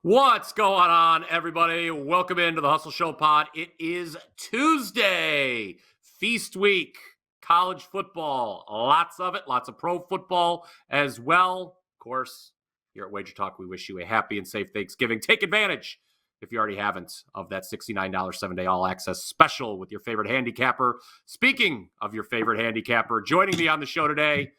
What's going on, everybody? Welcome into the Hustle Show pod. It is Tuesday, feast week, college football, lots of it, lots of pro football as well. Of course, here at Wager Talk, we wish you a happy and safe Thanksgiving. Take advantage, if you already haven't, of that $69 7-day all-access special with your favorite handicapper. Speaking of your favorite handicapper, joining me on the show today,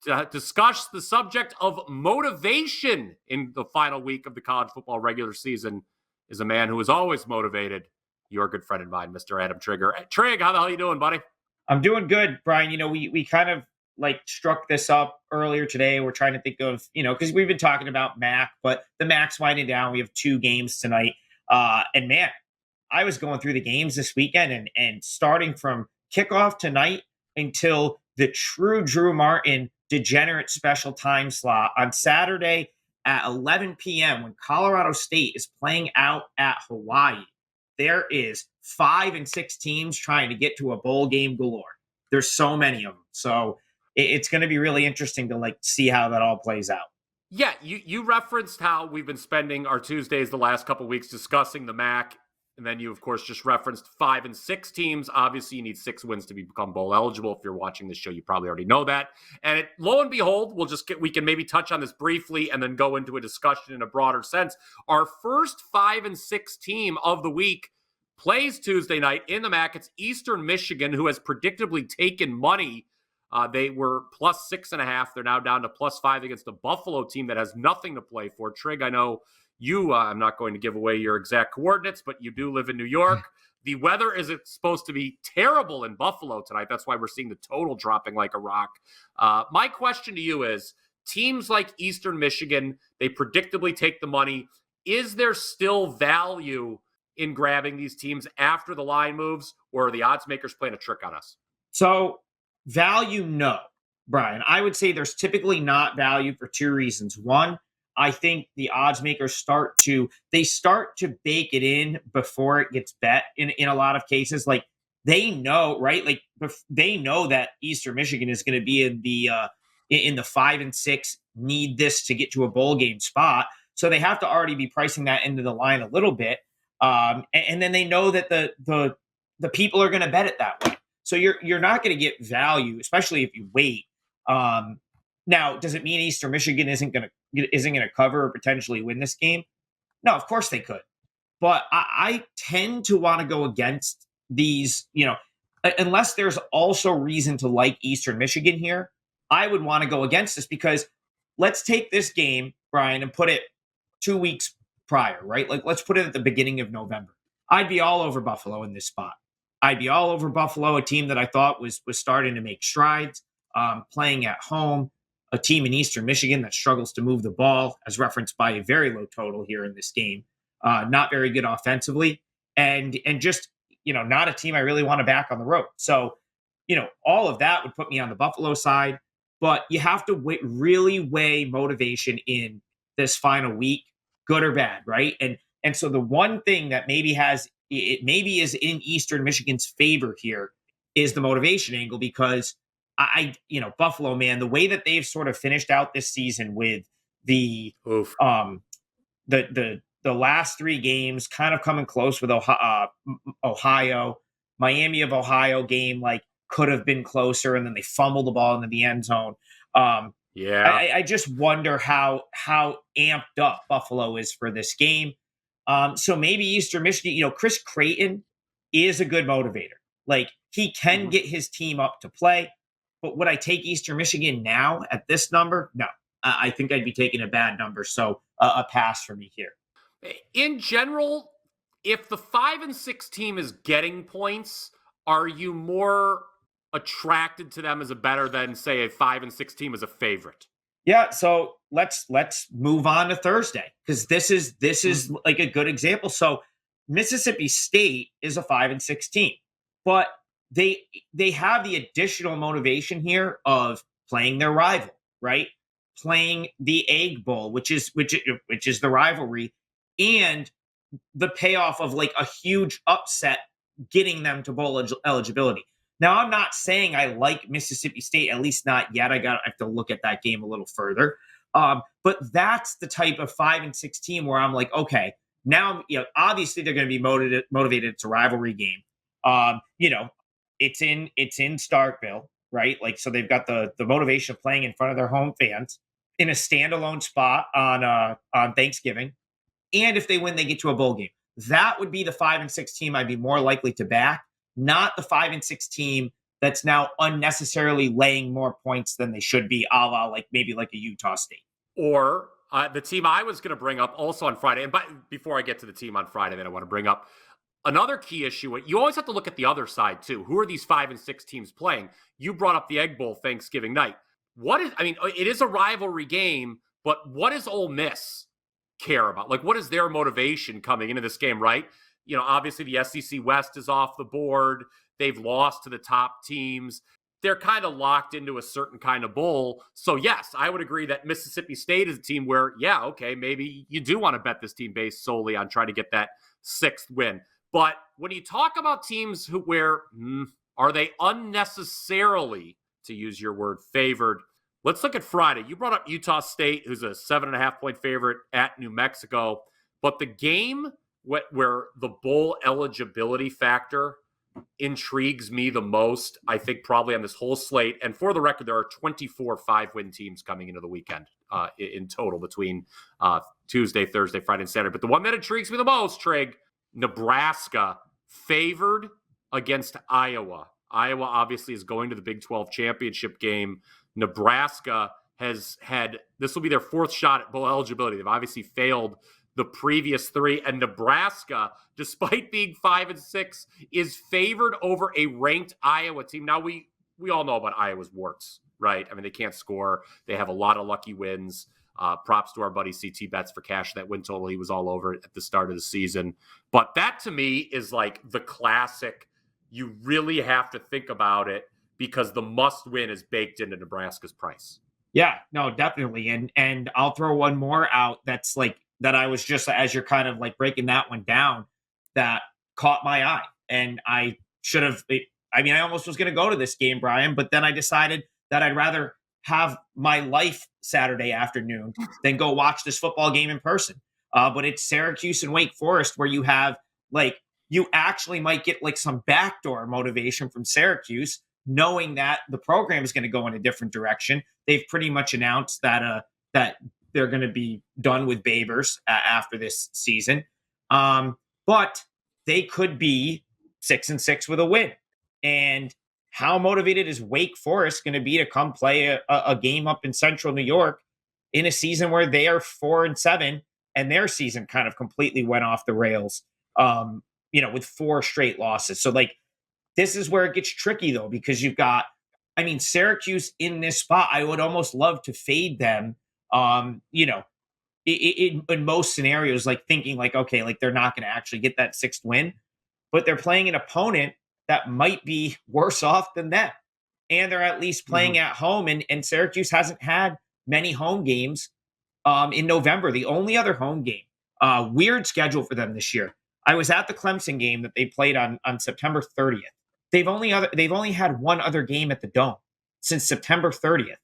to discuss the subject of motivation in the final week of the college football regular season is a man who is always motivated. Your good friend of mine, Mr. Adam Trigger. Trig, how the hell you doing, buddy? I'm doing good, Brian. We kind of struck this up earlier today. We're trying to think of, because we've been talking about MAC, but the MAC's winding down. We have 2 games tonight. And man, I was going through the games this weekend and starting from kickoff tonight until the true Drew Martin degenerate special time slot on Saturday at 11 p.m. when Colorado State is playing out at Hawaii. There is 5 and 6 teams trying to get to a bowl game galore. There's so many of them. So it's going to be really interesting to see how that all plays out. Yeah, you referenced how we've been spending our Tuesdays the last couple of weeks discussing the MAC. And then you, of course, just referenced 5 and 6 teams. Obviously, you need 6 wins to become bowl eligible. If you're watching this show, you probably already know that. And lo and behold, we can maybe touch on this briefly and then go into a discussion in a broader sense. Our first 5 and 6 team of the week plays Tuesday night in the MAC. It's Eastern Michigan, who has predictably taken money. They were plus 6.5. They're now down to plus 5 against a Buffalo team that has nothing to play for. Trig, I know I'm not going to give away your exact coordinates, but you do live in New York. The weather is supposed to be terrible in Buffalo tonight. That's why we're seeing the total dropping like a rock. My question to you is, teams like Eastern Michigan, they predictably take the money. Is there still value in grabbing these teams after the line moves, or are the odds makers playing a trick on us? So value, no, Brian. I would say there's typically not value for 2 reasons. One, I think the odds makers start to bake it in before it gets bet in a lot of cases. Like they know, right? Like they know that Eastern Michigan is going to be in the 5 and 6, need this to get to a bowl game spot. So they have to already be pricing that into the line a little bit. And then they know that the people are going to bet it that way. So you're not going to get value, especially if you wait. Now, does it mean Eastern Michigan isn't going to cover or potentially win this game? No, of course they could. But I tend to want to go against these, unless there's also reason to like Eastern Michigan here. I would want to go against this because let's take this game, Brian, and put it 2 weeks prior, right? Like let's put it at the beginning of November. I'd be all over Buffalo in this spot. I'd be all over Buffalo, a team that I thought was starting to make strides, playing at home. A team in Eastern Michigan that struggles to move the ball, as referenced by a very low total here in this game. Not very good offensively, and just not a team I really want to back on the road. So, all of that would put me on the Buffalo side. But you have to really weigh motivation in this final week, good or bad, right? And so the one thing that maybe is in Eastern Michigan's favor here is the motivation angle because Buffalo, man, the way that they've sort of finished out this season with the last 3 games kind of coming close with Ohio, Miami of Ohio game, could have been closer. And then they fumbled the ball into the end zone. I just wonder how amped up Buffalo is for this game. So maybe Eastern Michigan, Chris Creighton is a good motivator. Like he can get his team up to play. But would I take Eastern Michigan now at this number? No, I think I'd be taking a bad number. So a pass for me here. In general, if the 5 and 6 team is getting points, are you more attracted to them as a better than, say, a 5 and 6 team as a favorite? Yeah. So let's move on to Thursday because this is like a good example. So Mississippi State is a 5 and 6 team, but they have the additional motivation here of playing their rival, right? Playing the Egg Bowl, which is the rivalry, and the payoff of a huge upset getting them to bowl eligibility. Now, I'm not saying I like Mississippi State, at least not yet. I have to look at that game a little further. But that's the type of 5-6 team where I'm like, okay, now, obviously they're going to be motivated. It's a rivalry game. It's in Starkville, right? Like, so they've got the motivation of playing in front of their home fans in a standalone spot on Thanksgiving. And if they win, they get to a bowl game. That would be the 5-6 team I'd be more likely to back, not the 5-6 team that's now unnecessarily laying more points than they should be, a la maybe like a Utah State. Or the team I was going to bring up also on Friday. And before I get to the team on Friday that I want to bring up, another key issue, you always have to look at the other side too. Who are these 5-6 teams playing? You brought up the Egg Bowl Thanksgiving night. It is a rivalry game, but what does Ole Miss care about? Like, what is their motivation coming into this game, right? Obviously the SEC West is off the board. They've lost to the top teams. They're kind of locked into a certain kind of bowl. So yes, I would agree that Mississippi State is a team where, yeah, okay, maybe you do want to bet this team based solely on trying to get that 6th win. But when you talk about teams where are they unnecessarily, to use your word, favored? Let's look at Friday. You brought up Utah State, who's a 7.5-point favorite at New Mexico. But the game where the bowl eligibility factor intrigues me the most, I think, probably on this whole slate. And for the record, there are 24 5-win teams coming into the weekend in total between Tuesday, Thursday, Friday, and Saturday. But the one that intrigues me the most, Trig, Nebraska favored against Iowa. Iowa obviously is going to the Big 12 championship game. Nebraska has had, this will be their 4th shot at bowl eligibility. They've obviously failed the previous 3, and Nebraska, despite being 5-6, is favored over a ranked Iowa team. Now, we all know about Iowa's warts, right? I mean, they can't score. They have a lot of lucky wins. Props to our buddy CT Bets for cash that win total. He was all over it at the start of the season. But that, to me, is like the classic. You really have to think about it because the must win is baked into Nebraska's price. Yeah, no, definitely. And I'll throw one more out that's like, that I was just, as you're kind of like breaking that one down, that caught my eye. And I should have, I almost was going to go to this game, Brian, but then I decided that I'd rather have my life Saturday afternoon than go watch this football game in person. But it's Syracuse and Wake Forest, where you have you actually might get some backdoor motivation from Syracuse, knowing that the program is going to go in a different direction. They've pretty much announced that they're going to be done with Babers after this season. But they could be 6-6 with a win. And how motivated is Wake Forest going to be to come play a game up in Central New York in a season where they are 4-7 and their season kind of completely went off the rails, with 4 straight losses. So this is where it gets tricky though, because you've got, Syracuse in this spot. I would almost love to fade them. In most scenarios, thinking okay, they're not going to actually get that 6th win, but they're playing an opponent that might be worse off than them. And they're at least playing at home. And Syracuse hasn't had many home games in November. The only other home game, weird schedule for them this year. I was at the Clemson game that they played on September 30th. They've only had one other game at the Dome since September 30th.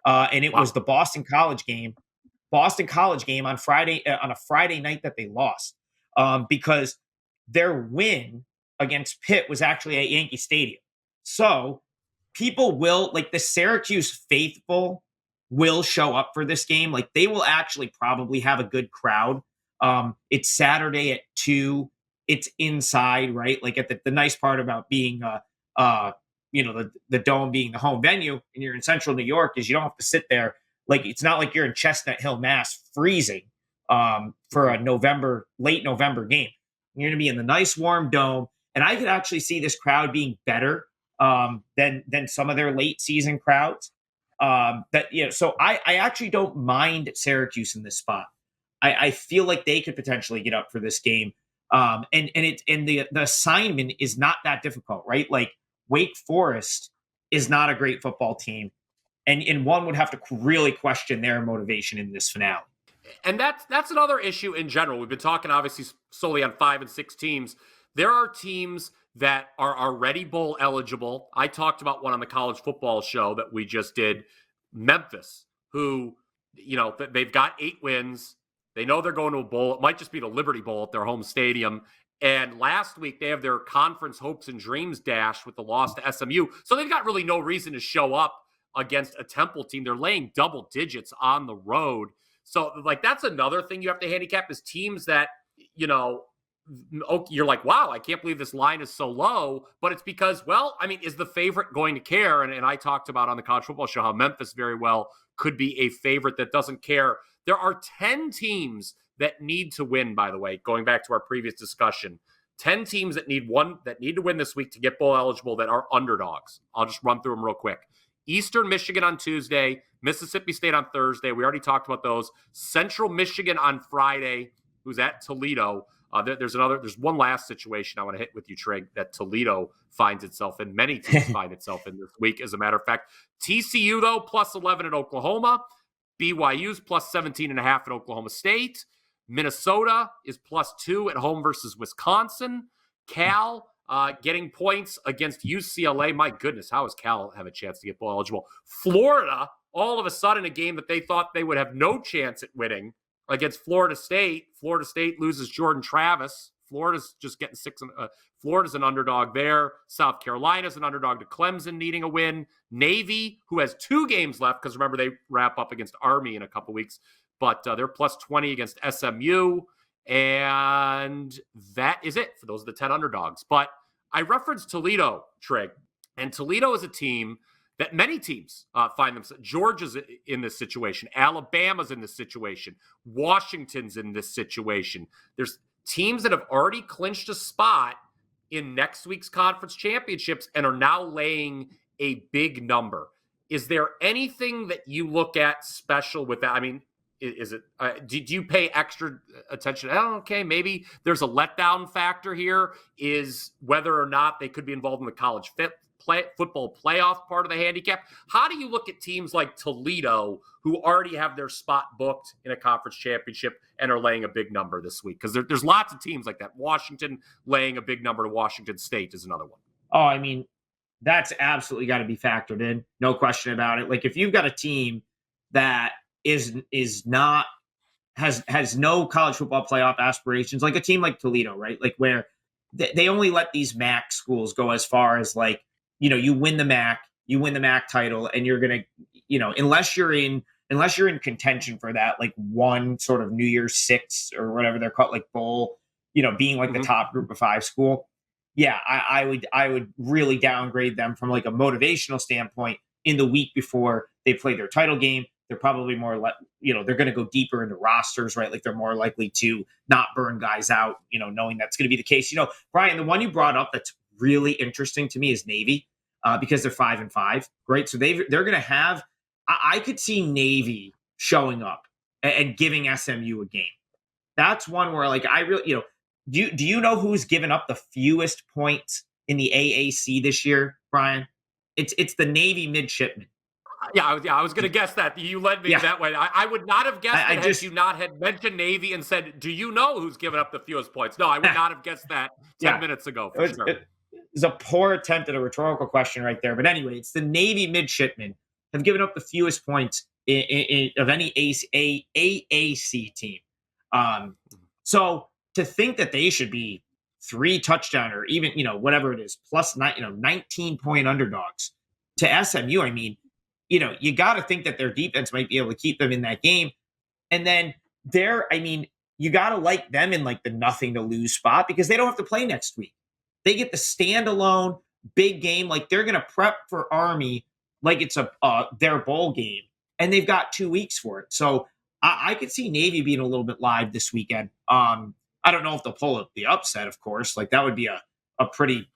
And it was the Boston College game on Friday, on a Friday night that they lost, because their win against Pitt was actually at Yankee Stadium. So people will, the Syracuse faithful will show up for this game. They will actually probably have a good crowd. It's Saturday at 2. It's inside, right? At the nice part about being, the Dome being the home venue and you're in Central New York is you don't have to sit there. It's not like you're in Chestnut Hill, Mass, freezing for a late November game. You're going to be in the nice warm Dome. And I could actually see this crowd being better than some of their late season crowds. So I actually don't mind Syracuse in this spot. I feel like they could potentially get up for this game. And the assignment is not that difficult, right? Wake Forest is not a great football team. And one would have to really question their motivation in this finale. And that's another issue in general. We've been talking obviously solely on 5-6 teams. There are teams that are already bowl eligible. I talked about one on the college football show that we just did, Memphis, who they've got 8 wins. They know they're going to a bowl. It might just be the Liberty Bowl at their home stadium. And last week, they have their conference hopes and dreams dashed with the loss to SMU. So they've got really no reason to show up against a Temple team. They're laying double digits on the road. So, that's another thing you have to handicap is teams that, you're like, wow, I can't believe this line is so low. But it's because, is the favorite going to care? And I talked about on the College Football Show how Memphis very well could be a favorite that doesn't care. There are 10 teams that need to win, by the way, going back to our previous discussion. 10 teams that need to win this week to get bowl eligible that are underdogs. I'll just run through them real quick. Eastern Michigan on Tuesday, Mississippi State on Thursday. We already talked about those. Central Michigan on Friday, who's at Toledo. There's one last situation I want to hit with you, Trig, that Toledo finds itself in. Many teams find itself in this week, as a matter of fact. TCU, though, plus 11 at Oklahoma. BYU's plus 17.5 at Oklahoma State. Minnesota is plus 2 at home versus Wisconsin. Cal getting points against UCLA. My goodness, how does Cal have a chance to get bowl eligible? Florida, all of a sudden, a game that they thought they would have no chance at winning against Florida State. Florida State loses Jordan Travis. Florida's just getting Florida's an underdog there. South Carolina's an underdog to Clemson, needing a win. Navy, who has 2 games left, because remember, they wrap up against Army in a couple weeks, but they're plus 20 against SMU. And that is it for those of the 10 underdogs. But I referenced Toledo, Trig, and Toledo is a team that many teams find themselves. Georgia's in this situation. Alabama's in this situation. Washington's in this situation. There's teams that have already clinched a spot in next week's conference championships and are now laying a big number. Is there anything that you look at special with that? I mean, is it? Do you pay extra attention? Oh, okay, maybe there's a letdown factor here. Is whether or not they could be involved in the college football playoff part of the handicap. How do you look at teams like Toledo, who already have their spot booked in a conference championship and are laying a big number this week? Because there's lots of teams like that. Washington laying a big number to Washington State is another one. Oh, I mean, that's absolutely got to be factored in. No question about it. Like, if you've got a team that is not has no college football playoff aspirations, like a team like Toledo, right? Like, where they only let these MAC schools go as far as, like, you win the MAC title, and you're gonna, unless you're in contention for that, like, one sort of New Year's Six or whatever they're called, like, bowl, being like the top group of 5 school. Yeah, I would really downgrade them from, like, a motivational standpoint in the week before they play their title game. They're probably more they're going to go deeper into rosters, right? Like, they're more likely to not burn guys out, knowing that's going to be the case. Brian, the one you brought up that's really interesting to me is Navy, because they're 5-5, right? So they're going to have. I could see Navy showing up and giving SMU a game. That's one where, like, I really, do you know who's given up the fewest points in the AAC this year, Brian? It's the Navy midshipmen. Yeah, I was going to guess that. You led me that way. I would not have guessed it had you not had mentioned Navy and said, do you know who's given up the fewest points? No, I would not have guessed that 10 minutes ago, for sure. It's a poor attempt at a rhetorical question right there. But anyway, it's the Navy midshipmen have given up the fewest points of any AAC team. So to think that they should be 3 touchdown or even, whatever it is, plus 19-point underdogs to SMU, I mean, you got to think that their defense might be able to keep them in that game. And then you got to like them in, like, the nothing to lose spot, because they don't have to play next week. They get the standalone big game. Like, they're going to prep for Army like it's their bowl game, and they've got 2 weeks for it. So I could see Navy being a little bit live this weekend. I don't know if they'll pull up the upset, of course. Like, that would be a pretty,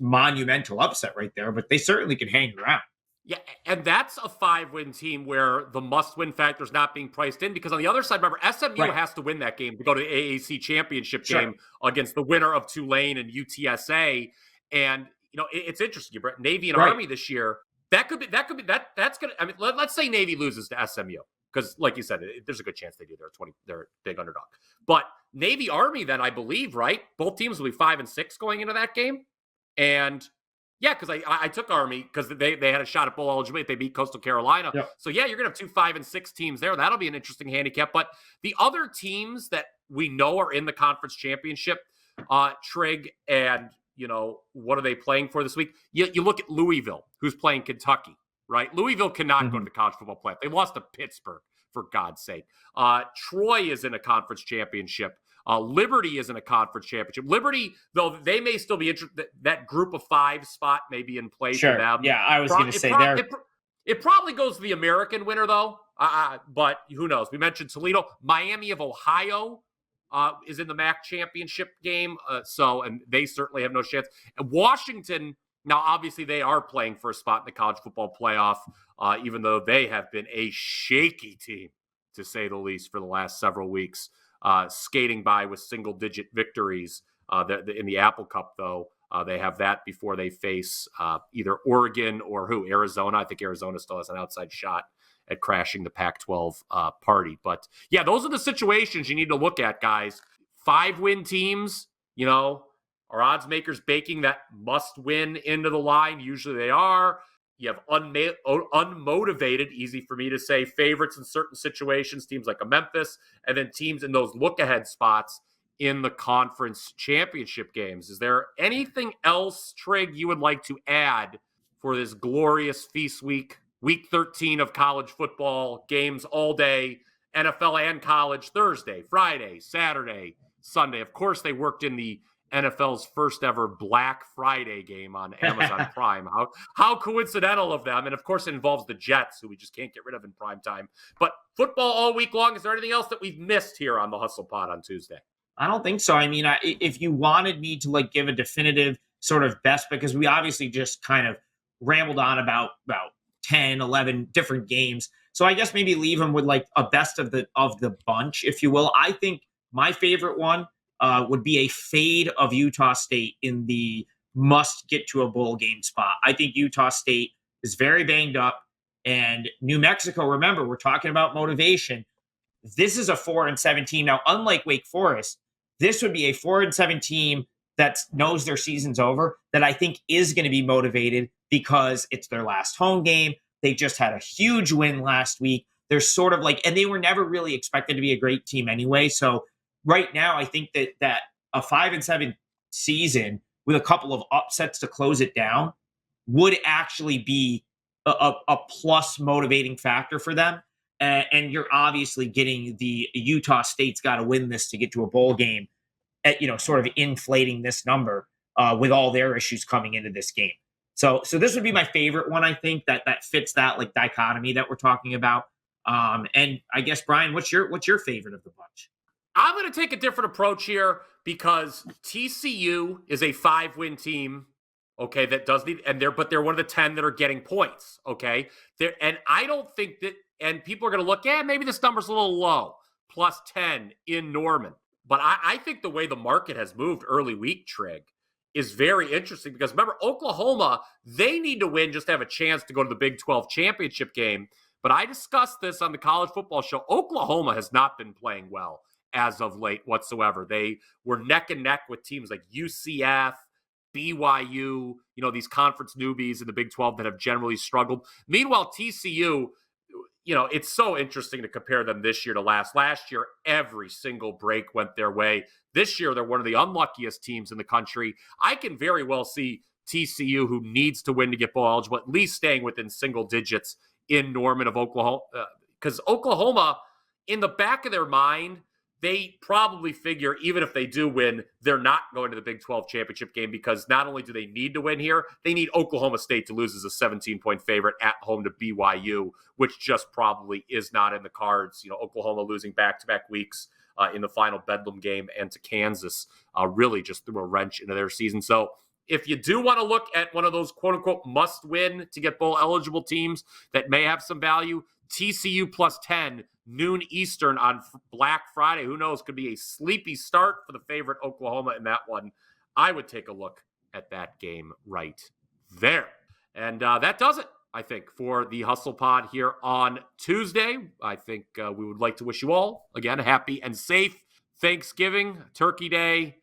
monumental upset right there, but they certainly can hang around. Yeah, and that's a 5-win team where the must-win factor is not being priced in, because on the other side, remember, SMU has to win that game to go to the AAC championship game against the winner of Tulane and UTSA. And, it's interesting. Navy and Army this year, that's going to, I mean, let's say Navy loses to SMU, because, like you said, there's a good chance they do. They're a big underdog. But Navy Army, then, I believe, right? Both teams will be 5-6 going into that game. And Yeah, because I took Army because they had a shot at bowl eligibility if they beat Coastal Carolina. Yep. So yeah, you're gonna have 2 5-6 teams there. That'll be an interesting handicap. But the other teams that we know are in the conference championship, Trig, and what are they playing for this week? You look at Louisville, who's playing Kentucky, right? Louisville cannot go to the college football playoff. They lost to Pittsburgh, for God's sake. Troy is in a conference championship. Liberty is in a conference championship. Liberty, though, they may still be interested. That group of 5 spot may be in play for them. Yeah, I was going to say there. It probably goes to the American winner, though. But who knows? We mentioned Toledo. Miami of Ohio is in the MAC championship game. And they certainly have no chance. And Washington, now, obviously, they are playing for a spot in the college football playoff, even though they have been a shaky team, to say the least, for the last several weeks. Skating by with single-digit victories in the Apple Cup, though. They have that before they face either Oregon or Arizona. I think Arizona still has an outside shot at crashing the Pac-12 party. But, yeah, those are the situations you need to look at, guys. 5-win teams, are odds makers baking that must-win into the line? Usually they are. You have unmotivated, easy for me to say, favorites in certain situations, teams like a Memphis, and then teams in those look-ahead spots in the conference championship games. Is there anything else, Trig, you would like to add for this glorious feast week 13 of college football, games all day, NFL and college, Thursday, Friday, Saturday, Sunday? Of course, they worked in the NFL's first ever Black Friday game on Amazon Prime. How coincidental of them. And of course, it involves the Jets, who we just can't get rid of in prime time. But football all week long. Is there anything else that we've missed here on the Hustle Pod on Tuesday? I don't think so. I mean, if you wanted me to give a definitive sort of best, because we obviously just kind of rambled on about 10, 11 different games. So I guess maybe leave them with a best of the bunch, if you will. I think my favorite one would be a fade of Utah State in the must get to a bowl game spot. I think Utah State is very banged up, and New Mexico, remember, we're talking about motivation. This is a 4-7 team. Now, unlike Wake Forest, this would be a 4-7 team that knows their season's over, that I think is going to be motivated because it's their last home game. They just had a huge win last week. They're sort of and they were never really expected to be a great team anyway. So right now, I think that a 5-7 season with a couple of upsets to close it down would actually be a plus motivating factor for them. And you're obviously getting the Utah State's got to win this to get to a bowl game, at sort of inflating this number with all their issues coming into this game. So this would be my favorite one. I think that fits that dichotomy that we're talking about. And I guess, Brian, what's your favorite of the bunch? I'm going to take a different approach here because TCU is a 5-win team, okay, that does need, but they're one of the 10 that are getting points, okay? And I don't think that, and people are going to look, maybe this number's a little low, plus 10 in Norman. But I think the way the market has moved early week, Trig, is very interesting because remember, Oklahoma, they need to win just to have a chance to go to the Big 12 championship game. But I discussed this on the college football show. Oklahoma has not been playing well as of late whatsoever. They were neck and neck with teams like UCF, BYU, these conference newbies in the Big 12 that have generally struggled. Meanwhile, TCU, it's so interesting to compare them this year to last. Last year, every single break went their way. This year, they're one of the unluckiest teams in the country. I can very well see TCU, who needs to win to get bowl eligible, at least staying within single digits in Norman of Oklahoma. Because Oklahoma, in the back of their mind, they probably figure even if they do win, they're not going to the Big 12 championship game because not only do they need to win here, they need Oklahoma State to lose as a 17-point favorite at home to BYU, which just probably is not in the cards. Oklahoma losing back-to-back weeks in the final Bedlam game and to Kansas really just threw a wrench into their season. So if you do want to look at one of those quote-unquote must-win to get bowl eligible teams that may have some value, TCU plus 10, noon Eastern on Black Friday. Who knows? Could be a sleepy start for the favorite Oklahoma in that one. I would take a look at that game right there. And that does it, I think, for the Hustle Pod here on Tuesday. I think we would like to wish you all, again, a happy and safe Thanksgiving, Turkey Day.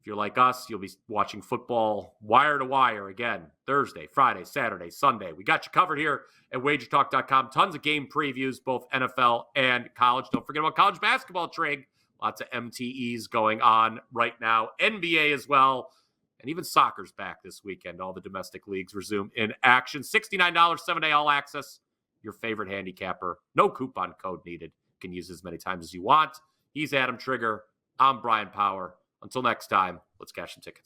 If you're like us, you'll be watching football wire to wire again, Thursday, Friday, Saturday, Sunday. We got you covered here at wagertalk.com. Tons of game previews, both NFL and college. Don't forget about college basketball, Trig. Lots of MTEs going on right now. NBA as well. And even soccer's back this weekend. All the domestic leagues resume in action. $69, 7-day all access. Your favorite handicapper. No coupon code needed. You can use as many times as you want. He's Adam Trigger. I'm Brian Power. Until next time, let's cash some tickets.